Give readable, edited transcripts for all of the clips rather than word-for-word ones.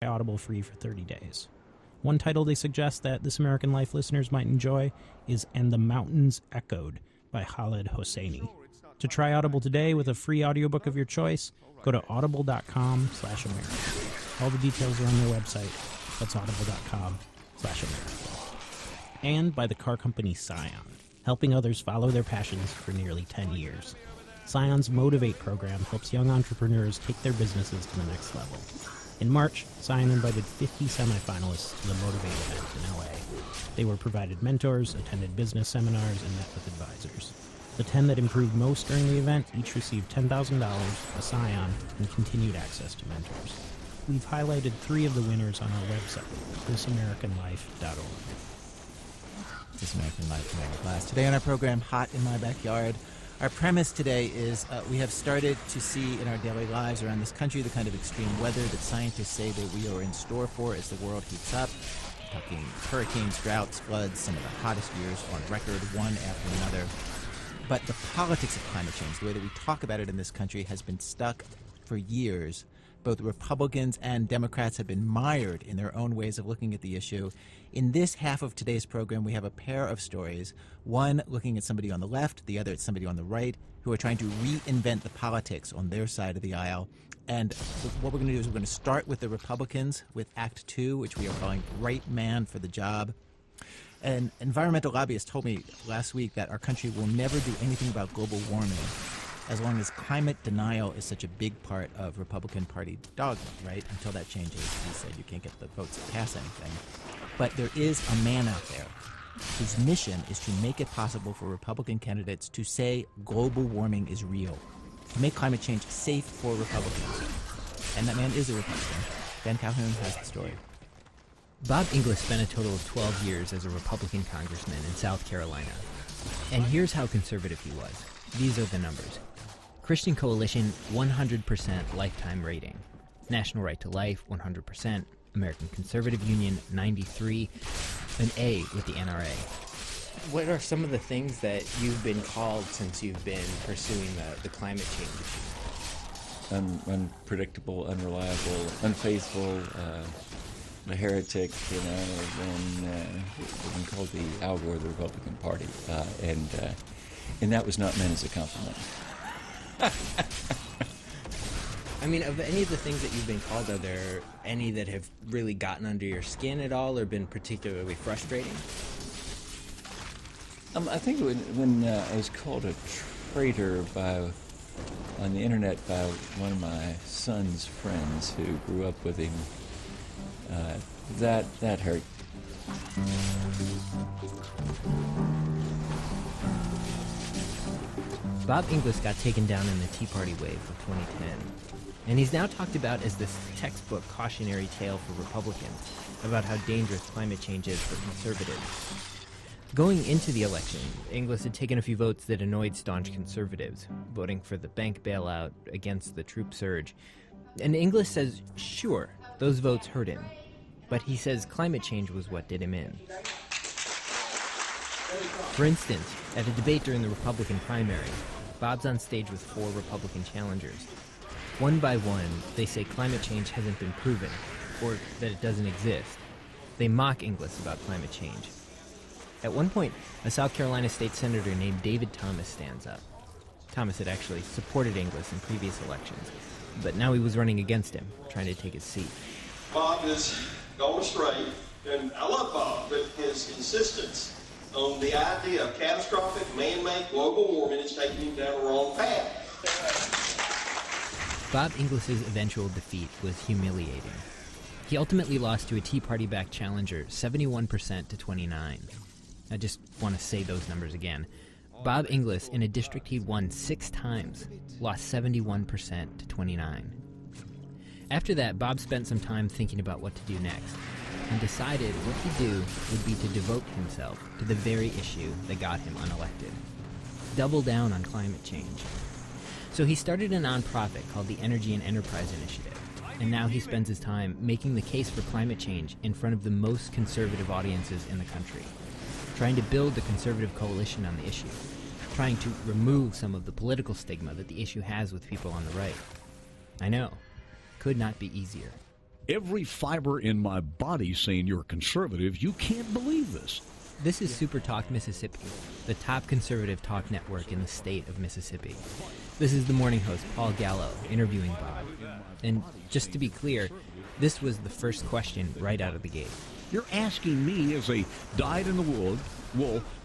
Audible free for 30 days. One title they suggest that This American Life listeners might enjoy is And the Mountains Echoed by Khaled Hosseini. To try Audible today with a free audiobook of your choice, go to audible.com/America. All the details are on their website. That's audible.com/America. And by the car company Scion, helping others follow their passions for nearly 10 years. Scion's Motivate program helps young entrepreneurs take their businesses to the next level. In March, Scion invited 50 semifinalists to the Motivate event in LA. They were provided mentors, attended business seminars, and met with advisors. The 10 that improved most during the event each received $10,000, a Scion, and continued access to mentors. We've highlighted 3 of the winners on our website, thisamericanlife.org. This American Life American Class. Today on our program, Hot in My Backyard, our premise today is we have started to see in our daily lives around this country the kind of extreme weather that scientists say that we are in store for as the world heats up. We're talking hurricanes, droughts, floods, some of the hottest years on record, one after another. But the politics of climate change, the way that we talk about it in this country, has been stuck for years. Both Republicans and Democrats have been mired in their own ways of looking at the issue. In this half of today's program, we have a pair of stories, one looking at somebody on the left, the other at somebody on the right, who are trying to reinvent the politics on their side of the aisle. And what we're going to do is we're going to start with the Republicans with Act 2, which we are calling Right Man for the Job. An environmental lobbyist told me last week that our country will never do anything about global warming as long as climate denial is such a big part of Republican Party dogma, right? Until that changes, he said you can't get the votes to pass anything. But there is a man out there whose mission is to make it possible for Republican candidates to say global warming is real, to make climate change safe for Republicans. And that man is a Republican. Ben Calhoun has the story. Bob Inglis spent a total of 12 years as a Republican congressman in South Carolina. And here's how conservative he was. These are the numbers. Christian Coalition, 100% lifetime rating. National Right to Life, 100%. American Conservative Union, 93. An A with the NRA. What are some of the things that you've been called since you've been pursuing the climate change issue? Unpredictable, unreliable, unfaithful, a heretic, and called the Al Gore of the Republican Party. And that was not meant as a compliment. I mean, of any of the things that you've been called, are there any that have really gotten under your skin at all or been particularly frustrating? I think when I was called a traitor on the internet by one of my son's friends who grew up with him, that hurt. Bob Inglis got taken down in the Tea Party wave of 2010, and he's now talked about as this textbook cautionary tale for Republicans about how dangerous climate change is for conservatives. Going into the election, Inglis had taken a few votes that annoyed staunch conservatives, voting for the bank bailout, against the troop surge. And Inglis says, sure, those votes hurt him, but he says climate change was what did him in. For instance, at a debate during the Republican primary, Bob's on stage with 4 Republican challengers. One by one, they say climate change hasn't been proven, or that it doesn't exist. They mock Inglis about climate change. At one point, a South Carolina state senator named David Thomas stands up. Thomas had actually supported Inglis in previous elections, but now he was running against him, trying to take his seat. Bob is going straight, and I love Bob, but his insistence on the idea of catastrophic man-made global warming is taking him down the wrong path. Bob Inglis's eventual defeat was humiliating. He ultimately lost to a Tea Party-backed challenger, 71% to 29%. I just want to say those numbers again. Bob Inglis, in a district he'd won 6 times, lost 71% to 29%. After that, Bob spent some time thinking about what to do next, and decided what he'd do would be to devote himself to the very issue that got him unelected. Double down on climate change. So he started a nonprofit called the Energy and Enterprise Initiative, and now he spends his time making the case for climate change in front of the most conservative audiences in the country, trying to build a conservative coalition on the issue, trying to remove some of the political stigma that the issue has with people on the right. I know, could not be easier. every fiber in my body saying you're a conservative. You can't believe this. This is Super Talk Mississippi, the top conservative talk network in the state of Mississippi. This is the morning host, Paul Gallo, interviewing Bob. And just to be clear, this was the first question right out of the gate. You're asking me, as a dyed-in-the-wool,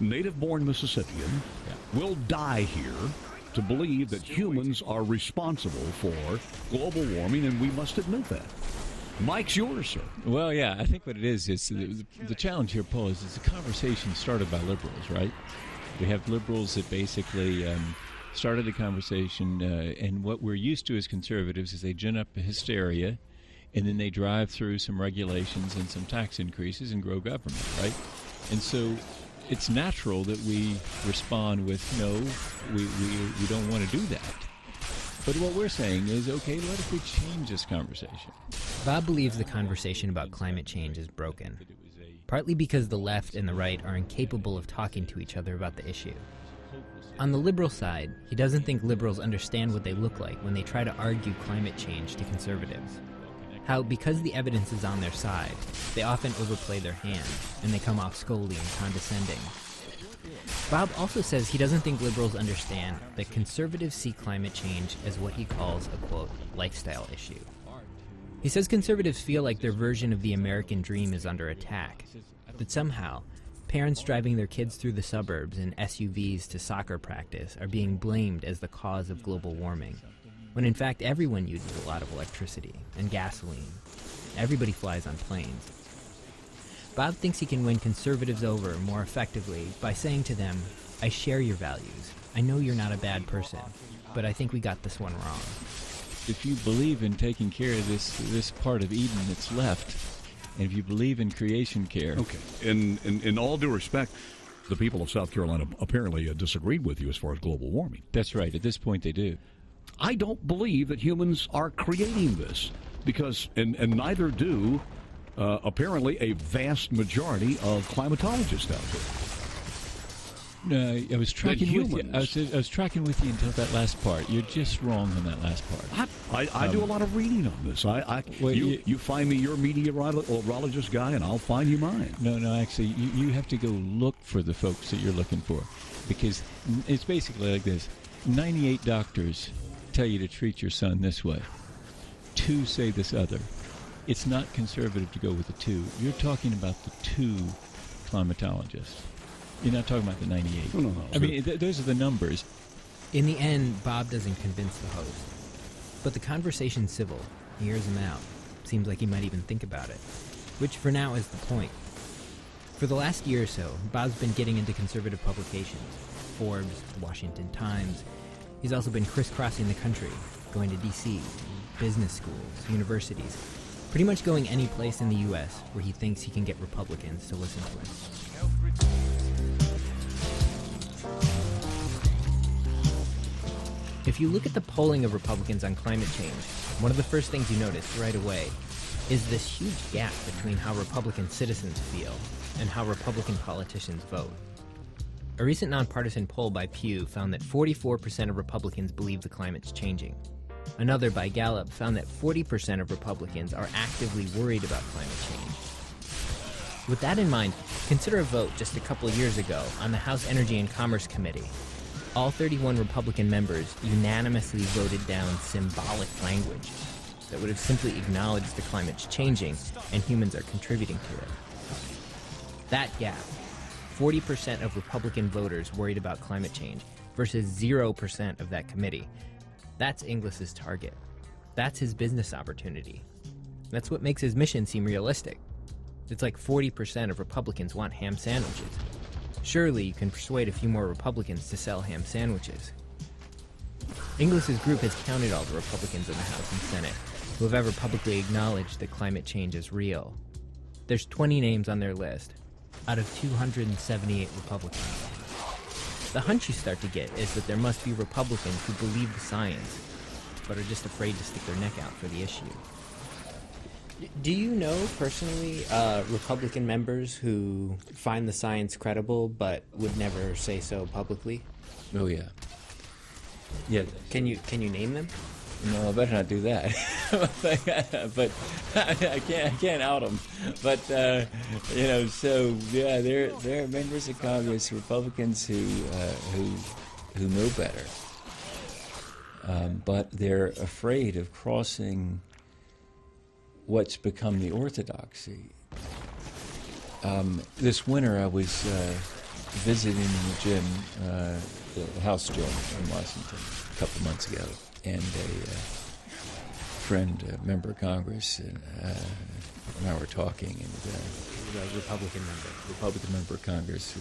native-born Mississippian, will die here, to believe that humans are responsible for global warming, and we must admit that. Mike's yours, sir. Well, yeah, I think what it is the challenge here, Paul, is it's a conversation started by liberals, right? We have liberals that basically started a conversation, and what we're used to as conservatives is they gin up hysteria, and then they drive through some regulations and some tax increases and grow government, right? And so it's natural that we respond with, no, we don't want to do that. But what we're saying is, okay, what if we change this conversation? Bob believes the conversation about climate change is broken, partly because the left and the right are incapable of talking to each other about the issue. On the liberal side, he doesn't think liberals understand what they look like when they try to argue climate change to conservatives. How, because the evidence is on their side, they often overplay their hand, and they come off scolding and condescending. Bob also says he doesn't think liberals understand that conservatives see climate change as what he calls a, quote, lifestyle issue. He says conservatives feel like their version of the American dream is under attack, that somehow parents driving their kids through the suburbs in SUVs to soccer practice are being blamed as the cause of global warming, when in fact everyone uses a lot of electricity and gasoline. Everybody flies on planes. Bob thinks he can win conservatives over more effectively by saying to them, I share your values. I know you're not a bad person, but I think we got this one wrong. If you believe in taking care of this part of Eden that's left, and if you believe in creation care... Okay. In all due respect, the people of South Carolina apparently disagreed with you as far as global warming. That's right. At this point, they do. I don't believe that humans are creating this, because, and neither do, apparently, a vast majority of climatologists out there. No, I was tracking with you. I was tracking with you until that last part. You're just wrong on that last part. I do a lot of reading on this. You find me your meteorologist guy, and I'll find you mine. No, actually, you have to go look for the folks that you're looking for, because it's basically like this. 98 doctors tell you to treat your son this way. 2 say this other. It's not conservative to go with the 2. You're talking about the 2 climatologists. You're not talking about the 98. No. I mean, those are the numbers. In the end, Bob doesn't convince the host. But the conversation's civil. He hears him out. Seems like he might even think about it. Which, for now, is the point. For the last year or so, Bob's been getting into conservative publications. Forbes, the Washington Times. He's also been crisscrossing the country, going to D.C., business schools, universities, pretty much going any place in the U.S. where he thinks he can get Republicans to listen to him. If you look at the polling of Republicans on climate change, one of the first things you notice right away is this huge gap between how Republican citizens feel and how Republican politicians vote. A recent nonpartisan poll by Pew found that 44% of Republicans believe the climate's changing. Another by Gallup found that 40% of Republicans are actively worried about climate change. With that in mind, consider a vote just a couple of years ago on the House Energy and Commerce Committee. All 31 Republican members unanimously voted down symbolic language that would have simply acknowledged the climate's changing and humans are contributing to it. That gap, 40% of Republican voters worried about climate change versus 0% of that committee, that's Inglis's target. That's his business opportunity. That's what makes his mission seem realistic. It's like 40% of Republicans want ham sandwiches. Surely you can persuade a few more Republicans to sell ham sandwiches. Inglis's group has counted all the Republicans in the House and Senate who have ever publicly acknowledged that climate change is real. There's 20 names on their list, out of 278 Republicans. The hunch you start to get is that there must be Republicans who believe the science, but are just afraid to stick their neck out for the issue. Do you know personally Republican members who find the science credible but would never say so publicly? Oh, yeah. Yeah. Can you name them? no, I better not do that. But I can't out them. But so yeah, there are members of Congress, Republicans who know better, but they're afraid of crossing what's become the orthodoxy. This winter, I was visiting the gym, the house gym in Washington, a couple of months ago, and a friend, a member of Congress, and I were talking, and The Republican member of Congress,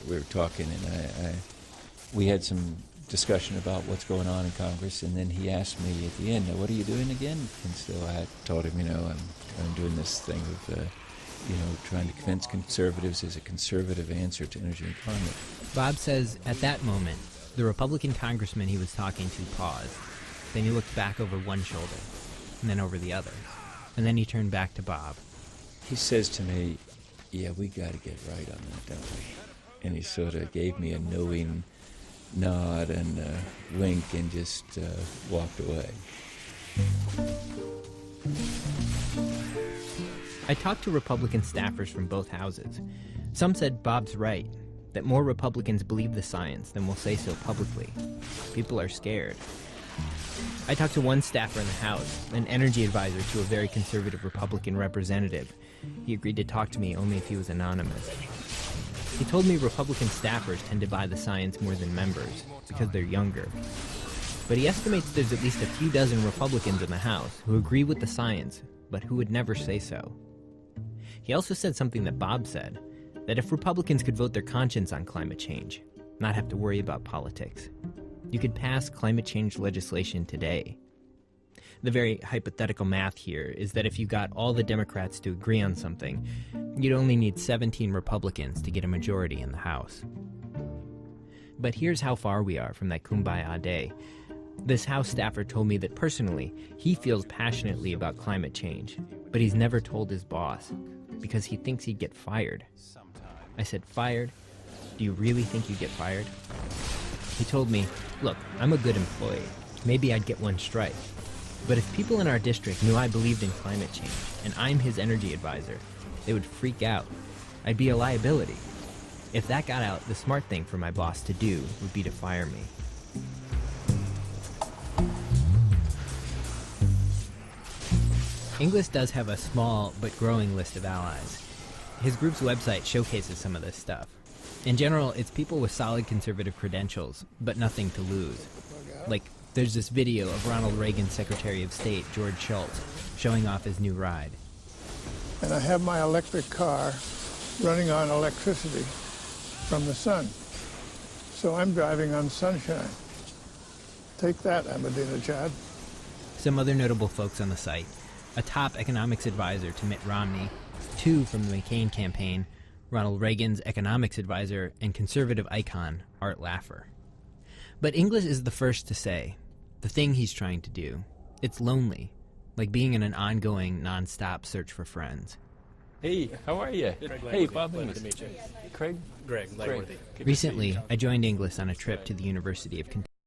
we were talking, and we had some discussion about what's going on in Congress, and then he asked me at the end, "Now, what are you doing again?" And so I told him, I'm doing this thing of, trying to convince conservatives as a conservative answer to energy and climate. Bob says at that moment, the Republican congressman he was talking to paused. Then he looked back over one shoulder, and then over the other. And then he turned back to Bob. He says to me, "Yeah, we got to get right on that, don't we?" And he sort of gave me a knowing nod and a wink and just walked away. I talked to Republican staffers from both houses. Some said Bob's right, that more Republicans believe the science than will say so publicly. People are scared. I talked to one staffer in the House, an energy advisor to a very conservative Republican representative. He agreed to talk to me only if he was anonymous. He told me Republican staffers tend to buy the science more than members, because they're younger. But he estimates there's at least a few dozen Republicans in the House who agree with the science, but who would never say so. He also said something that Bob said, that if Republicans could vote their conscience on climate change, not have to worry about politics, you could pass climate change legislation today. The very hypothetical math here is that if you got all the Democrats to agree on something, you'd only need 17 Republicans to get a majority in the House. But here's how far we are from that kumbaya day. This House staffer told me that personally, he feels passionately about climate change, but he's never told his boss, because he thinks he'd get fired. I said, "Fired? Do you really think you'd get fired?" He told me, "Look, I'm a good employee. Maybe I'd get one strike. But if people in our district knew I believed in climate change, and I'm his energy advisor, they would freak out. I'd be a liability. If that got out, the smart thing for my boss to do would be to fire me." Inglis does have a small but growing list of allies. His group's website showcases some of this stuff. In general, it's people with solid conservative credentials, but nothing to lose. Like, there's this video of Ronald Reagan's Secretary of State, George Shultz, showing off his new ride. And I have my electric car running on electricity from the sun. So I'm driving on sunshine. Take that, Ahmadinejad. Some other notable folks on the site: a top economics advisor to Mitt Romney, two from the McCain campaign, Ronald Reagan's economics advisor, and conservative icon Art Laffer. But Inglis is the first to say, the thing he's trying to do, it's lonely, like being in an ongoing, non-stop search for friends. Hey, how are you? Hey, Bob. Pleasure to meet you. Craig? Greg Lightworthy. Recently, I joined Inglis on a trip to the University of Kentucky.